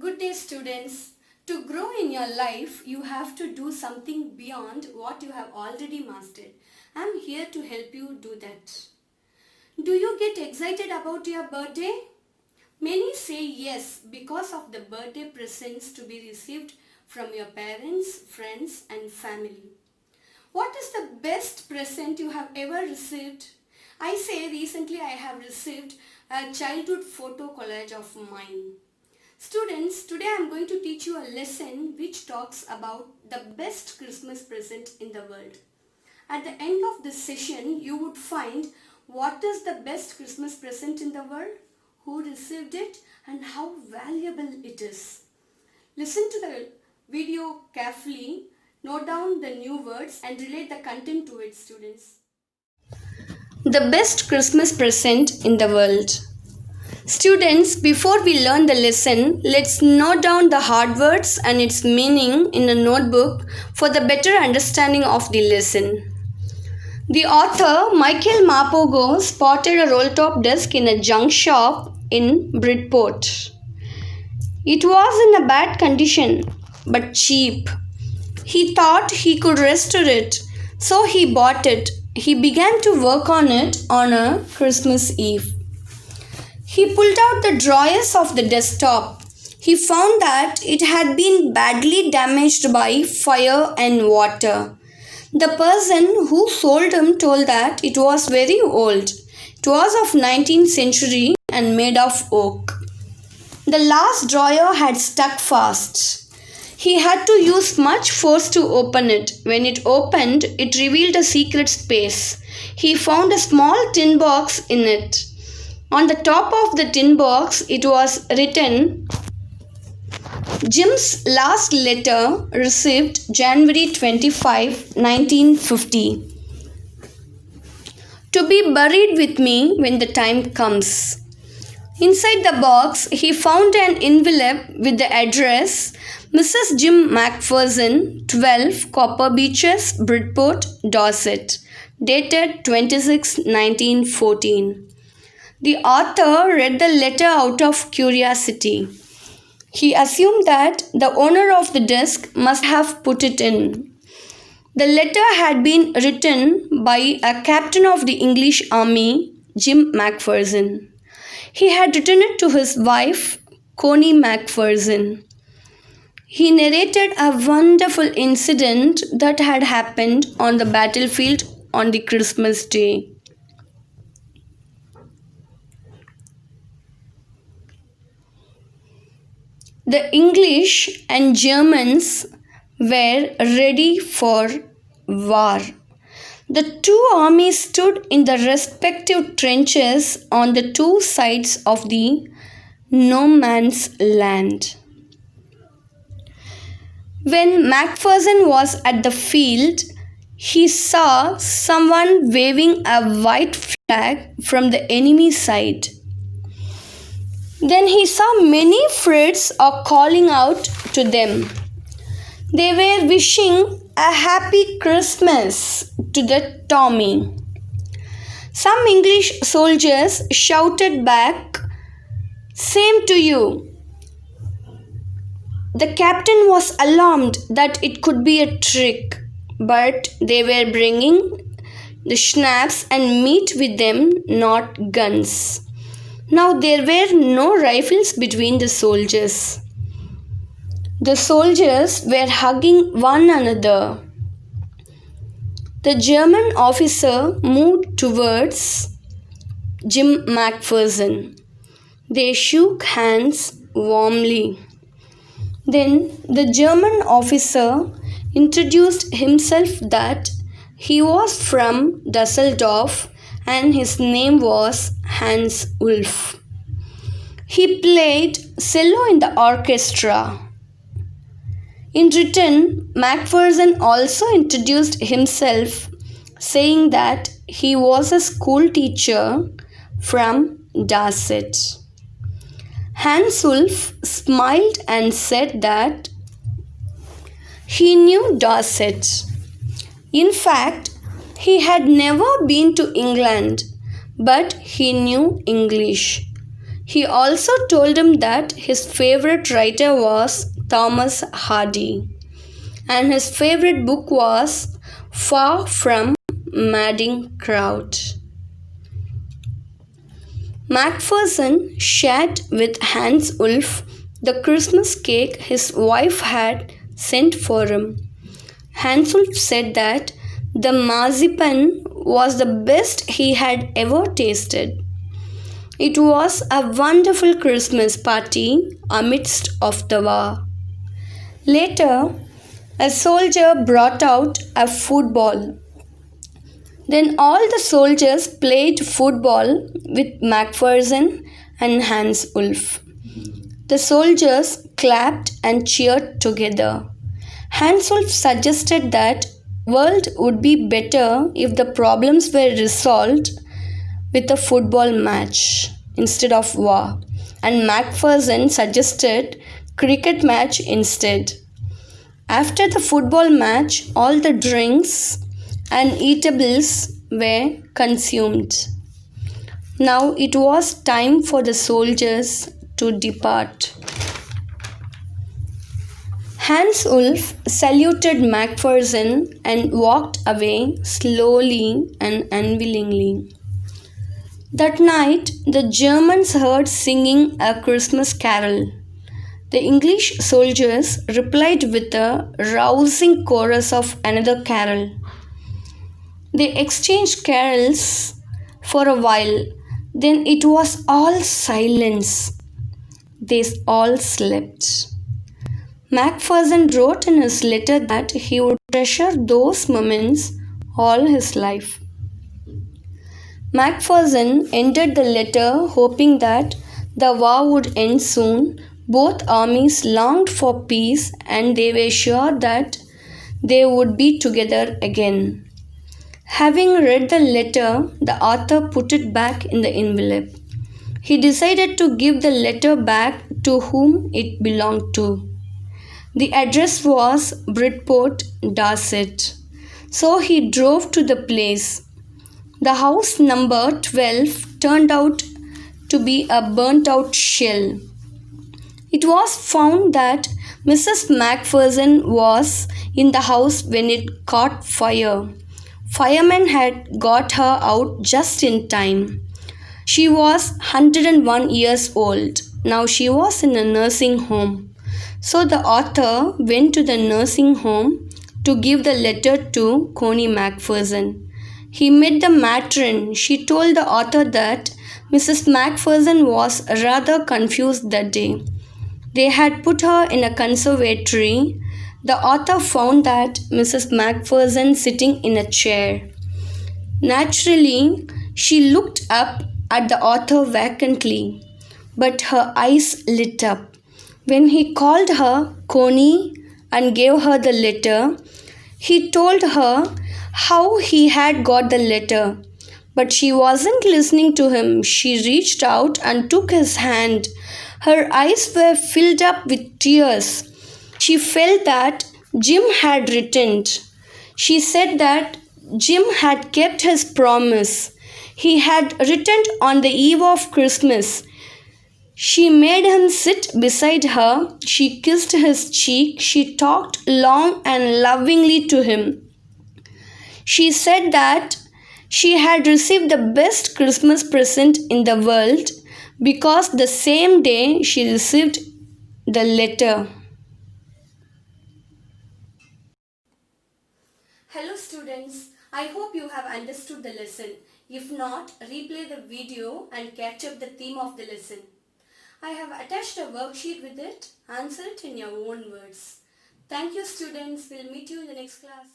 Good day, students. To grow in your life, you have to do something beyond what you have already mastered. I'm here to help you do that. Do you get excited about your birthday? Many say yes because of the birthday presents to be received from your parents, friends, and family. What is the best present you have ever received? I say recently I have received a childhood photo collage of mine. Students, today I am going to teach you a lesson which talks about the best Christmas present in the world. At the end of this session, you would find what is the best Christmas present in the world, who received it, and how valuable it is. Listen to the video carefully, note down the new words and relate the content to it, students. The best Christmas present in the world. Students, before we learn the lesson, let's note down the hard words and its meaning in a notebook for the better understanding of the lesson. The author, Michael Mapogo, spotted a roll-top desk in a junk shop in Bridport. It was in a bad condition, but cheap. He thought he could restore it, so he bought it. He began to work on it on a Christmas Eve. He pulled out the drawers of the desktop. He found that it had been badly damaged by fire and water. The person who sold him told that it was very old. It was of 19th century and made of oak. The last drawer had stuck fast. He had to use much force to open it. When it opened, it revealed a secret space. He found a small tin box in it. On the top of the tin box, it was written, Jim's last letter received January 25, 1950. To be buried with me when the time comes. Inside the box, he found an envelope with the address Mrs. Jim Macpherson, 12 Copper Beeches, Bridport, Dorset, dated 26/1914. The author read the letter out of curiosity. He assumed that the owner of the desk must have put it in. The letter had been written by a captain of the English army, Jim Macpherson. He had written it to his wife, Connie Macpherson. He narrated a wonderful incident that had happened on the battlefield on the Christmas day. The English and Germans were ready for war. The two armies stood in the respective trenches on the two sides of the no man's land. When Macpherson was at the field, he saw someone waving a white flag from the enemy side. Then he saw many Freds calling out to them. They were wishing a happy Christmas to the Tommy. Some English soldiers shouted back, "Same to you." The captain was alarmed that it could be a trick, but they were bringing the schnapps and meat with them, not guns. Now there were no rifles between the soldiers. The soldiers were hugging one another. The German officer moved towards Jim Macpherson. They shook hands warmly. Then the German officer introduced himself that he was from Dusseldorf and his name was Hans Wolf. He played cello in the orchestra. In return, Macpherson also introduced himself, saying that he was a school teacher from Dorset. Hans Wolf smiled and said that he knew Dorset. In fact, he had never been to England, but he knew English. He also told him that his favorite writer was Thomas Hardy and his favorite book was Far From Madding Crowd. Macpherson shared with Hans Ulf the Christmas cake his wife had sent for him. Hans Ulf said that the marzipan was the best he had ever tasted. It was a wonderful Christmas party amidst of the war. Later, a soldier brought out a football. Then all the soldiers played football with Macpherson and Hans Ulf. The soldiers clapped and cheered together. Hans Ulf suggested that world would be better if the problems were resolved with a football match instead of war, and Macpherson suggested cricket match instead. After the football match, all the drinks and eatables were consumed. Now it was time for the soldiers to depart. Hans Ulf saluted Macpherson and walked away slowly and unwillingly. That night, the Germans heard singing a Christmas carol. The English soldiers replied with a rousing chorus of another carol. They exchanged carols for a while, then it was all silence. They all slept. Macpherson wrote in his letter that he would treasure those moments all his life. Macpherson ended the letter hoping that the war would end soon. Both armies longed for peace and they were sure that they would be together again. Having read the letter, the author put it back in the envelope. He decided to give the letter back to whom it belonged to. The address was Bridport, Dorset. So he drove to the place. The house number 12 turned out to be a burnt out shell. It was found that Mrs. Macpherson was in the house when it caught fire. Firemen had got her out just in time. She was 101 years old. Now she was in a nursing home. So the author went to the nursing home to give the letter to Connie Macpherson. He met the matron. She told the author that Mrs. Macpherson was rather confused that day. They had put her in a conservatory. The author found that Mrs. Macpherson sitting in a chair. Naturally, she looked up at the author vacantly, but her eyes lit up. When he called her Connie and gave her the letter, he told her how he had got the letter. But she wasn't listening to him. She reached out and took his hand. Her eyes were filled up with tears. She felt that Jim had returned. She said that Jim had kept his promise. He had returned on the eve of Christmas. She made him sit beside her. She kissed his cheek. She talked long and lovingly to him. She said that she had received the best Christmas present in the world because the same day she received the letter. Hello students, I hope you have understood the lesson. If not, replay the video and catch up the theme of the lesson. I have attached a worksheet with it. Answer it in your own words. Thank you students. We'll meet you in the next class.